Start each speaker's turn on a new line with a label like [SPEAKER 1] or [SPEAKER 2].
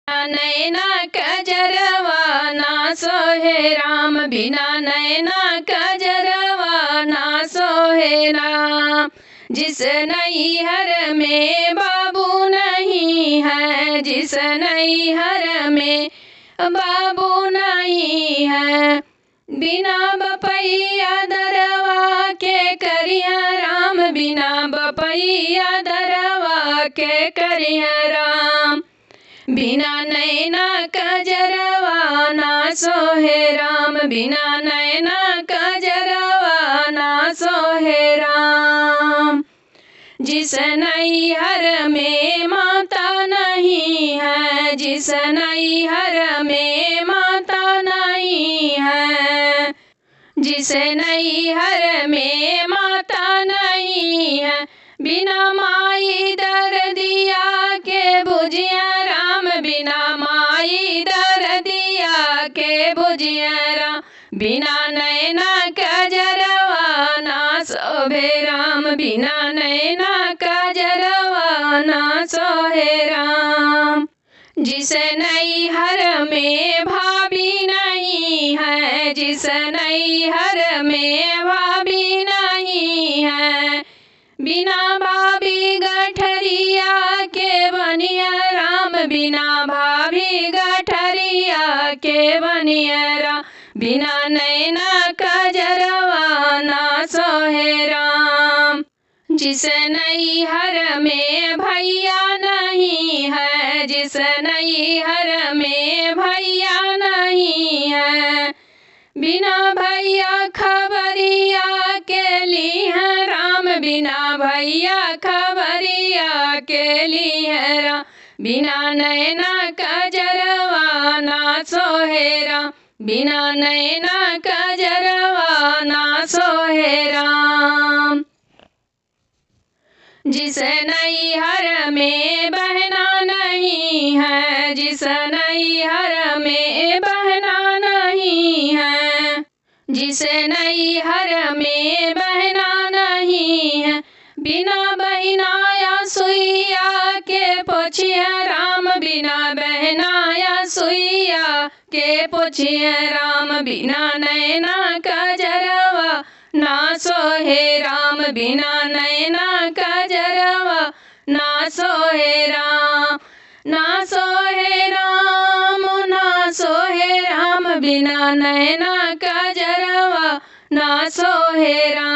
[SPEAKER 1] नैना कजरवा ना सोहे राम, बिना नैना कजरवा ना सोहे राम। जिस नैहर में बाबू नहीं है, जिस नैहर में बाबू नहीं है, बिना बपैया दरवा के करिया राम, बिना बपैया दरवा के करिया राम। बिना नैना कजरवा ना सोहे राम, बिना नैना कजरवा ना सोहे राम। जिस नैहर में माता नहीं है, जिस नैहर में माता नहीं है, जिस नैहर में माता नहीं है, बिना माई दर्दिया के बुझिया राम, बिना माई दर्दिया के बुझिया राम। बिना नैना कजरवा ना सोहे राम, बिना नैना कजरवा ना सोहे राम। जिस नैहर में भाभी नहीं है, जिस नैहर में भाभी नहीं है, बिना भाभी गठरिया के बनिया राम, बिना भाभी गठरिया के बनिया राम। बिना नैना कजरवा ना सोहे राम। जिस नैहर में भैया नहीं है, जिस नैहर में भैया नहीं है, बिना भैया खबरिया के लिए राम, बिना भैया खबरिया के लिए राम। बिना नैना कजरवा ना सोहे राम, बिना नैना कजरवा ना सोहे राम। जिस नैहर में बहना नहीं है, जिस नैहर में बहना नहीं है, जिस नैहर में बहना नहीं है, बिना बहनाया सुइया के पोछिया राम, बिना बहनाया सुइया के पोछिया राम। बिना नैना कजरवा ना सोहे राम, बिना नैना कजरवा ना सोहे राम, ना सोहे राम, ना सोहे राम। बिना नैना कजरवा ना सोहे राम।